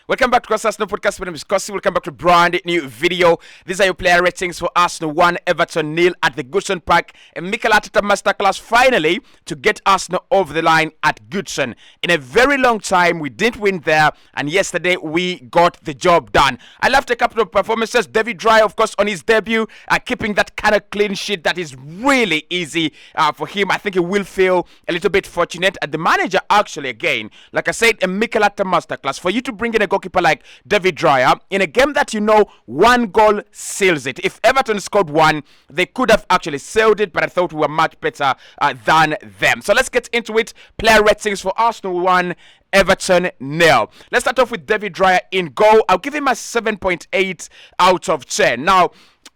Welcome back to Arsenal Podcast. My name is Cossy. Welcome back to a brand new video. These are your player ratings for Arsenal 1, Everton 0 at the Goodson Park. And Mikel Arteta masterclass finally to get Arsenal over the line at Goodson. In a very long time, we didn't win there. And yesterday, we got the job done. I loved a couple of performances. David Raya, of course, on his debut, keeping that kind of clean sheet that is really easy for him. I think he will feel a little bit fortunate. And the manager, actually, again, like I said, a Mikel Arteta masterclass. For you to bring in a goalkeeper like David Raya in a game that you know one goal seals it. If Everton scored one, they could have actually sealed it, but I thought we were much better than them. So let's get into it. Player ratings for Arsenal 1, Everton 0. Let's start off with David Raya in goal. I'll give him a 7.8 out of 10. Now,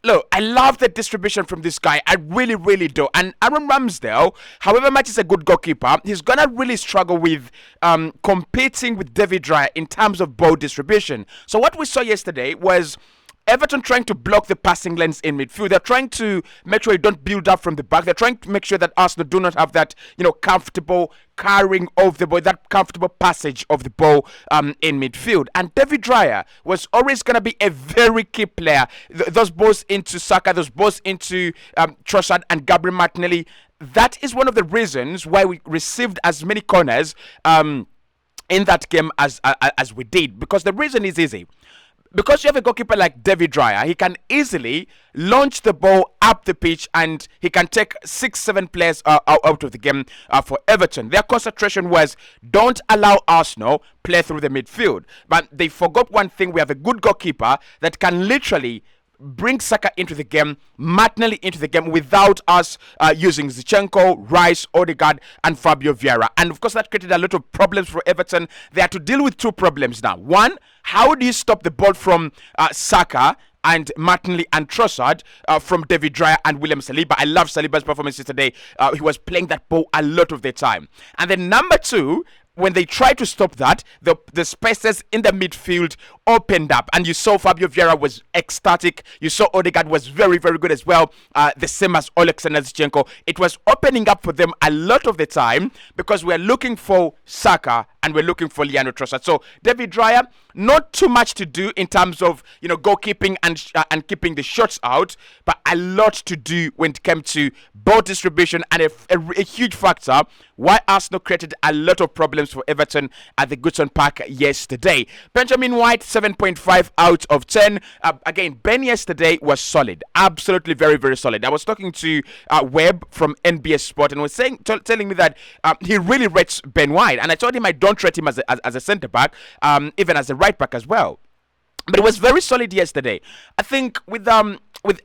look, I love the distribution from this guy. I really, really do. And Aaron Ramsdale, however much he's a good goalkeeper, he's going to really struggle with competing with David Raya in terms of ball distribution. So what we saw yesterday was Everton trying to block the passing lanes in midfield. They're trying to make sure you don't build up from the back. They're trying to make sure that Arsenal do not have that, comfortable carrying of the ball, that comfortable passage of the ball in midfield. And David Raya was always going to be a very key player. Those balls into Saka, those balls into TROSSARD and Gabriel Martinelli. That is one of the reasons why we received as many corners in that game as we did. Because the reason is easy. Because you have a goalkeeper like David Raya, he can easily launch the ball up the pitch and he can take 6-7 players out of the game for Everton. Their concentration was don't allow Arsenal play through the midfield. But they forgot one thing. We have a good goalkeeper that can literally bring Saka into the game, Martinelli into the game without us using Zinchenko, Rice, Odegaard and Fabio Vieira. And of course that created a lot of problems for Everton. They had to deal with two problems now. One, how do you stop the ball from Saka and Martinelli and TROSSARD from David Raya and William Saliba? I love Saliba's performance today. He was playing that ball a lot of the time. And then number two, when they tried to stop that, the spaces in the midfield opened up. And you saw Fabio Vieira was ecstatic. You saw Odegaard was very, very good as well. The same as Alexander Zinchenko. It was opening up for them a lot of the time because we're looking for Saka and we're looking for Leandro Trossard. So David Raya, not too much to do in terms of goalkeeping and keeping the shots out, but a lot to do when it came to ball distribution and a huge factor why Arsenal created a lot of problems for Everton at the Goodson Park yesterday. Benjamin White, 7.5 out of 10. Again, Ben yesterday was solid, absolutely very, very solid. I was talking to Webb from NBS Sport and was telling me that he really rates Ben White, and I told him I don't rate him as a centre back, even as a right back as well. But it was very solid yesterday. I think with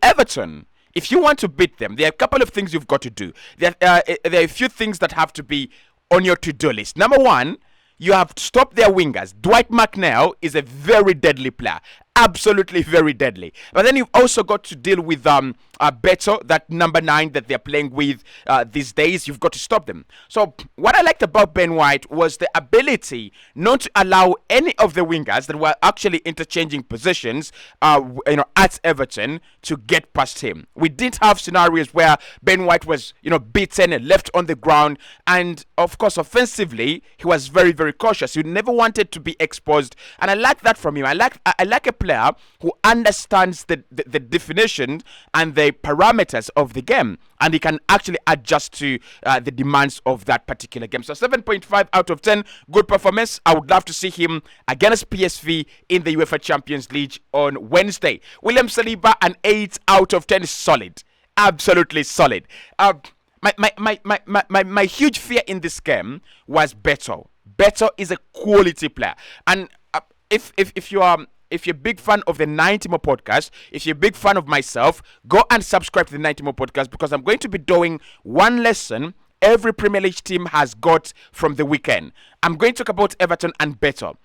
Everton, if you want to beat them, there are a couple of things you've got to do. There are a few things that have to be on your to-do list. Number one, you have to stop their wingers. Dwight McNeil is a very deadly player. Absolutely very deadly. But then you've also got to deal with Beto, that number 9 that they're playing with these days. You've got to stop them. So what I liked about Ben White was the ability not to allow any of the wingers that were actually interchanging positions at Everton to get past him. We did have scenarios where Ben White was beaten and left on the ground, and of course offensively he was very, very cautious. He never wanted to be exposed, and I like that from him. I like a player who understands the definition and the parameters of the game, and he can actually adjust to the demands of that particular game. So 7.5 out of 10, good performance. I would love to see him against PSV in the UEFA Champions League on Wednesday. William Saliba, an 8 out of 10, is solid, absolutely solid. My huge fear in this game was Beto. Beto is a quality player, and if you're a big fan of the 90 More podcast, if you're a big fan of myself, go and subscribe to the 90 More podcast, because I'm going to be doing one lesson every Premier League team has got from the weekend. I'm going to talk about Everton and Beto.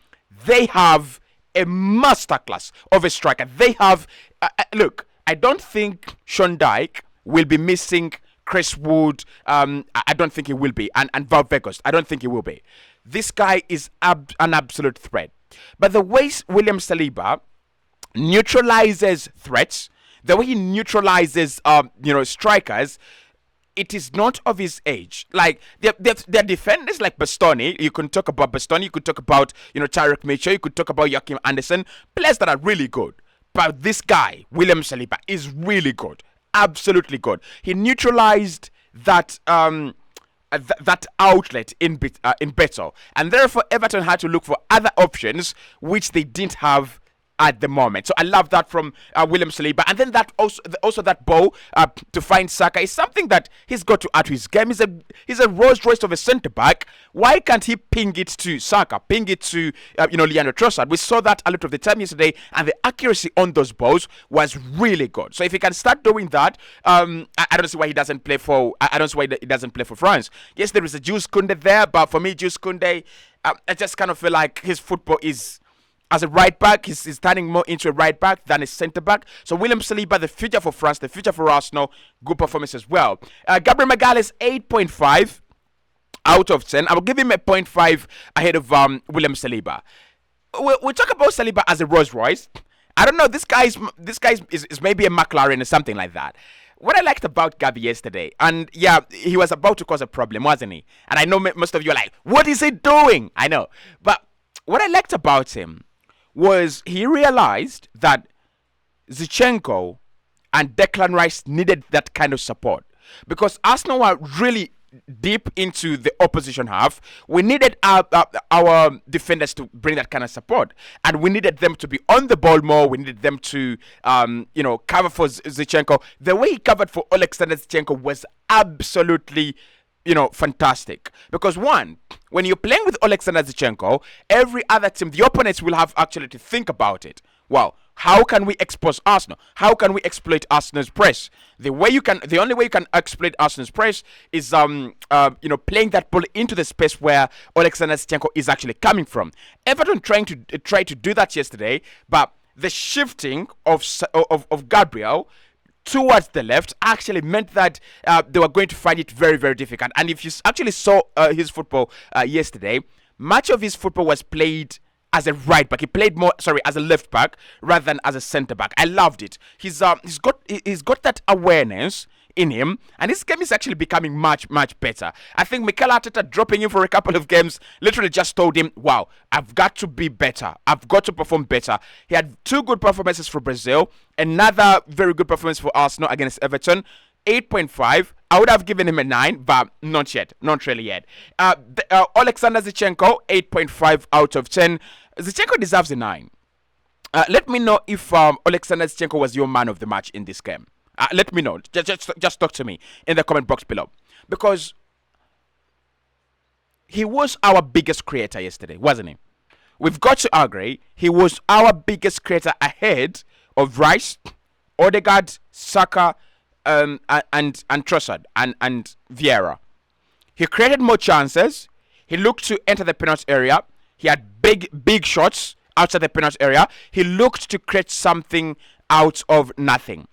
They have a masterclass of a striker. They have, look, I don't think Sean Dyche will be missing Chris Wood. I don't think he will be. And Val Vegas, I don't think he will be. This guy is an absolute threat. But the way William Saliba neutralizes threats, the way he neutralizes strikers, it is not of his age. Like they're defenders like Bastoni. You can talk about Bastoni. You could talk about Tarek Mitchell. You could talk about Joachim Andersen. Players that are really good. But this guy, William Saliba, is really good. Absolutely good. He neutralized that that outlet in Beto, and therefore Everton had to look for other options which they didn't have at the moment. So I love that from William Saliba. And then that also that ball to find Saka is something that he's got to add to his game. He's a Rolls Royce of a centre back. Why can't he ping it to Saka, ping it to Leandro Trossard? We saw that a lot of the time yesterday, and the accuracy on those balls was really good. So if he can start doing that, I don't see why he doesn't play for. I don't see why he doesn't play for France. Yes, there is a Jules Koundé there, but for me, Jules Koundé, I just kind of feel like his football is. As a right back, he's turning more into a right back than a centre back. So William Saliba, the future for France, the future for Arsenal, good performance as well. Gabriel Magalhães 8.5 out of 10. I will give him a 0.5 ahead of William Saliba. We'll talk about Saliba as a Rolls Royce. I don't know. This guy is maybe a McLaren or something like that. What I liked about Gabi yesterday, and yeah, he was about to cause a problem, wasn't he? And I know most of you are like, what is he doing? I know, but what I liked about him was he realized that Zinchenko and Declan Rice needed that kind of support. Because Arsenal were really deep into the opposition half. We needed our defenders to bring that kind of support. And we needed them to be on the ball more. We needed them to, cover for Zinchenko. The way he covered for Alexander Zinchenko was absolutely fantastic. Because one, when you're playing with Alexander Zinchenko, every other team, the opponents will have actually to think about it. Well, how can we expose Arsenal? How can we exploit Arsenal's press? The only way you can exploit Arsenal's press is playing that ball into the space where Alexander Zinchenko is actually coming from. Everton tried to do that yesterday, but the shifting of Gabriel towards the left actually meant that they were going to find it very, very difficult. And if you actually saw his football yesterday, much of his football was played as a right back. He played more, as a left back rather than as a centre back. I loved it. He's got that awareness in him, and his game is actually becoming much, much better. I think Mikel Arteta dropping him for a couple of games literally just told him, wow, I've got to be better. I've got to perform better. He had 2 good performances for Brazil, another very good performance for Arsenal against Everton, 8.5. I would have given him a 9, but not yet. Not really yet. Alexander Zinchenko, 8.5 out of 10. Zinchenko deserves a 9. Let me know if Alexander Zinchenko was your man of the match in this game. Let me know. Just talk to me in the comment box below. Because he was our biggest creator yesterday, wasn't he? We've got to agree, he was our biggest creator ahead of Rice, Odegaard, Saka, and TROSSARD and Vieira. He created more chances. He looked to enter the penalty area. He had big shots outside the penalty area. He looked to create something out of nothing.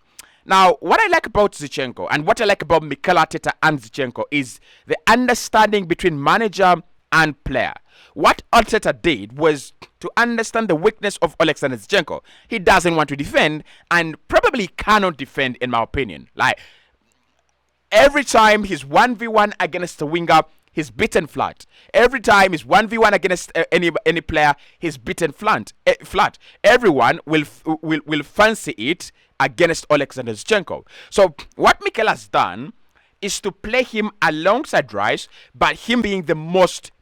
Now, what I like about Zinchenko and what I like about Mikel Arteta and Zinchenko is the understanding between manager and player. What Arteta did was to understand the weakness of Alexander Zinchenko. He doesn't want to defend and probably cannot defend, in my opinion. Like, every time he's 1v1 against a winger, he's beaten flat. Every time he's 1v1 against any player, he's beaten flat. Everyone will fancy it against Alexander Zinchenko. So what Mikel has done is to play him alongside Rice, but him being the most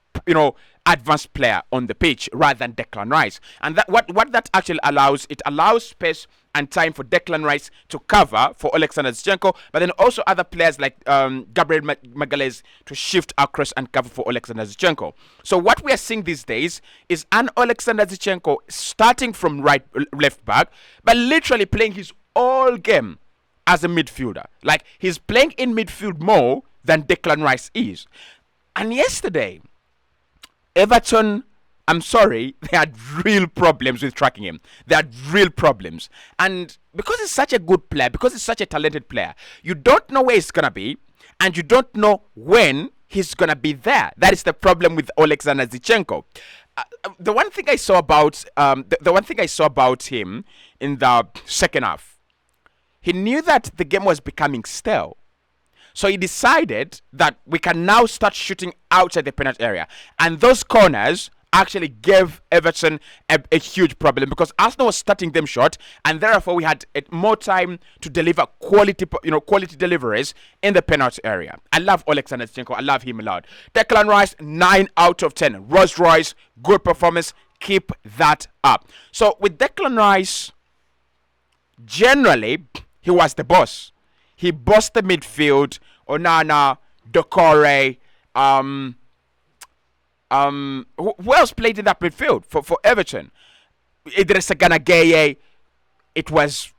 advanced player on the pitch rather than Declan Rice. And that what that actually allows, it allows space and time for Declan Rice to cover for Alexander Zinchenko, but then also other players like Gabriel Magalhães to shift across and cover for Alexander Zinchenko. So what we are seeing these days is an Alexander Zinchenko starting from left back, but literally playing his all game as a midfielder. Like, he's playing in midfield more than Declan Rice is. And yesterday, Everton, I'm sorry, they had real problems with tracking him. They had real problems. And because he's such a good player, because he's such a talented player, you don't know where he's going to be, and you don't know when he's going to be there. That is the problem with Alexander Zinchenko. The one thing I saw about him in the second half, he knew that the game was becoming stale. So he decided that we can now start shooting outside the penalty area. And those corners actually gave Everton a huge problem because Arsenal was starting them short, and therefore we had more time to deliver quality deliveries in the penalty area. I love Odegaard and Zinchenko. I love him a lot. Declan Rice, 9 out of 10. Rolls Royce, good performance. Keep that up. So with Declan Rice, generally he was the boss. He bossed the midfield. Onana, Doucouré, who else played in that midfield for Everton? Idrissa Gana Gueye. It was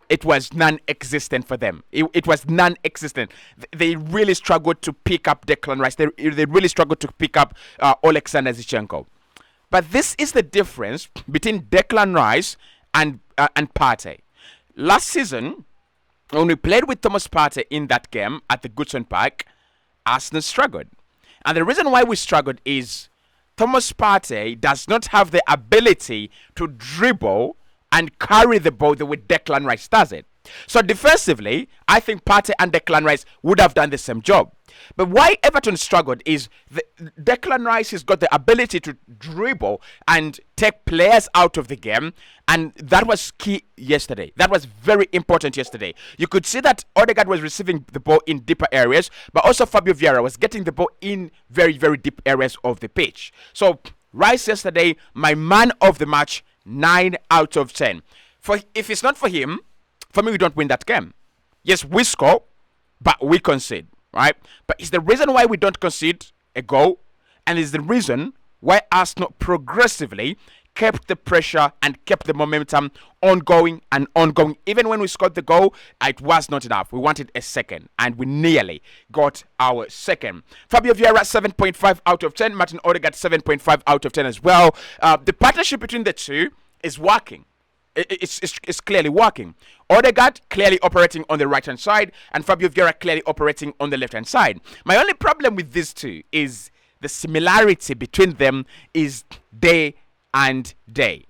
non-existent for them. It was non-existent. They really struggled to pick up Declan Rice. They really struggled to pick up Alexander Zinchenko. But this is the difference between Declan Rice and Partey. Last season, when we played with Thomas Partey in that game at the Goodson Park, Arsenal struggled. And the reason why we struggled is Thomas Partey does not have the ability to dribble and carry the ball the way Declan Rice does it. So defensively, I think Partey and Declan Rice would have done the same job. But why Everton struggled is Declan Rice has got the ability to dribble and take players out of the game, and that was key yesterday. That was very important yesterday. You could see that Odegaard was receiving the ball in deeper areas, but also Fabio Vieira was getting the ball in very, very deep areas of the pitch. So Rice yesterday, my man of the match, 9 out of 10. If it's not for him, for me, we don't win that game. Yes, we score, but we concede, right? But it's the reason why we don't concede a goal, and it's the reason why Arsenal progressively kept the pressure and kept the momentum ongoing and ongoing. Even when we scored the goal, it was not enough. We wanted a second, and we nearly got our second. Fabio Vieira, 7.5 out of 10. Martin Odegaard, 7.5 out of 10 as well. The partnership between the two is working. It's clearly working. Odegaard clearly operating on the right-hand side, and Fabio Vieira clearly operating on the left-hand side. My only problem with these two is the similarity between them is day and day.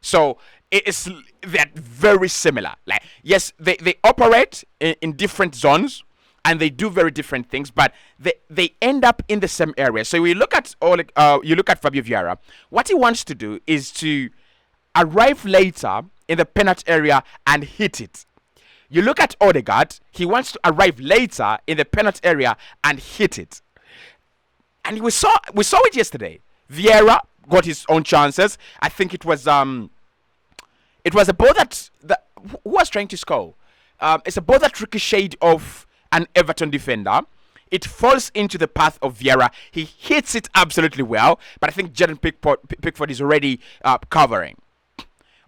So they're very similar. Like, yes, they operate in different zones, and they do very different things, but they end up in the same area. So you look at Fabio Vieira. What he wants to do is to arrive later in the penalty area and hit it. You look at Odegaard, he wants to arrive later in the penalty area and hit it. And we saw it yesterday. Vieira got his own chances. I think it was a ball that who was trying to score. It's a ball that ricocheted off an Everton defender. It falls into the path of Vieira. He hits it absolutely well, but I think Jordan Pickford is already covering.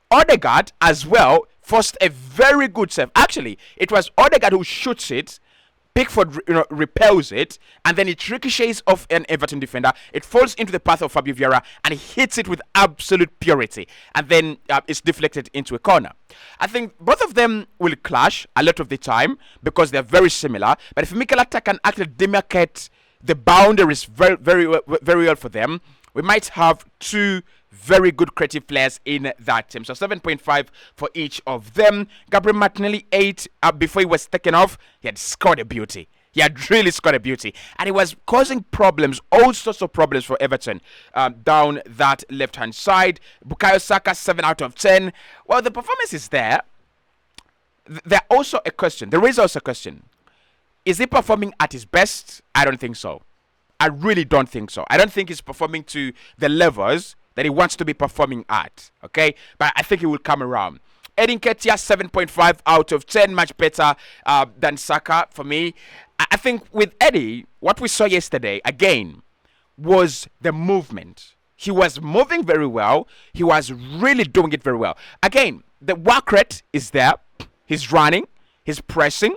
Odegaard as well forced a very good save. Actually, it was Odegaard who shoots it. Pickford repels it, and then it ricochets off an Everton defender. It falls into the path of Fabio Vieira, and he hits it with absolute purity. And then it's deflected into a corner. I think both of them will clash a lot of the time because they're very similar. But if Mikel Arteta can actually demarcate the boundaries very, very, very well for them, we might have two very good creative players in that team. So 7.5 for each of them. Gabriel Martinelli, 8 before he was taken off. He had scored a beauty. He had really scored a beauty. And he was causing problems, all sorts of problems for Everton down that left-hand side. Bukayo Saka, 7 out of 10. Well, the performance is there. There is also a question. Is he performing at his best? I don't think so. I really don't think so. I don't think he's performing to the levels that he wants to be performing at. Okay? But I think he will come around. Eddie Nketiah, 7.5 out of 10. Much better than Saka for me. I think with Eddie, what we saw yesterday, again, was the movement. He was moving very well. He was really doing it very well. Again, the work rate is there. He's running. He's pressing.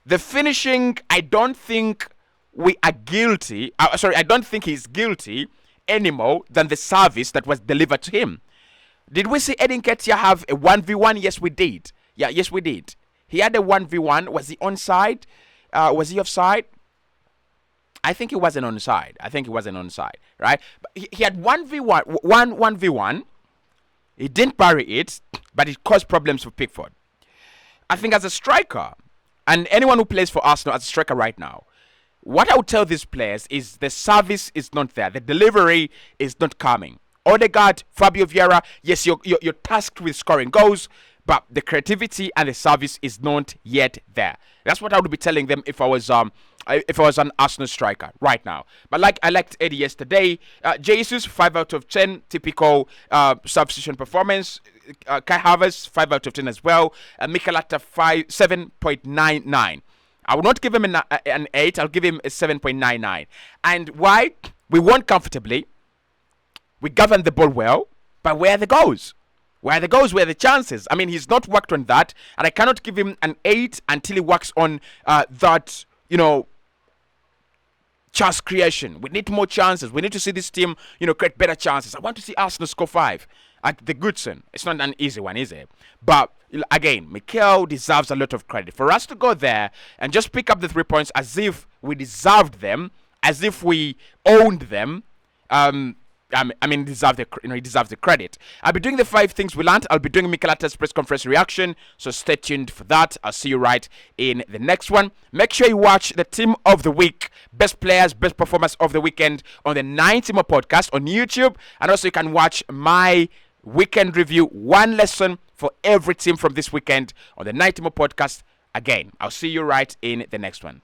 The finishing, I don't think we are guilty. I don't think he's guilty any more than the service that was delivered to him. Did we see Eddie Nketiah have a 1v1? Yes, we did. Yeah, yes, we did. He had a 1v1. Was he onside? Was he offside? I think he wasn't onside. Right? But he had 1v1. He didn't parry it, but it caused problems for Pickford. I think as a striker, and anyone who plays for Arsenal as a striker right now, what I would tell these players is the service is not there. The delivery is not coming. Odegaard, Fabio Vieira, yes, you're tasked with scoring goals, but the creativity and the service is not yet there. That's what I would be telling them if I was an Arsenal striker right now. But like I liked Eddie yesterday, Jesus 5 out of 10, typical substitution performance. Kai Havertz 5 out of 10 as well. Mikelata 7.99. I will not give him an 8. I'll give him a 7.99. And why? We won comfortably. We governed the ball well. But where are the goals? Where are the goals? Where are the chances? I mean, he's not worked on that. And I cannot give him an 8 until he works on that, chance creation. We need more chances. We need to see this team, create better chances. I want to see Arsenal score 5. Like the Goodson. It's not an easy one, is it? But again, Mikel deserves a lot of credit. For us to go there and just pick up the 3 points as if we deserved them, as if we owned them, he deserves the credit. I'll be doing the 5 things we learned. I'll be doing Mikelata's press conference reaction, so stay tuned for that. I'll see you right in the next one. Make sure you watch the Team of the Week, best players, best performance of the weekend on the 90 More podcast on YouTube, and also you can watch my weekend review, one lesson for every team from this weekend on the 90 More podcast. Again, I'll see you right in the next one.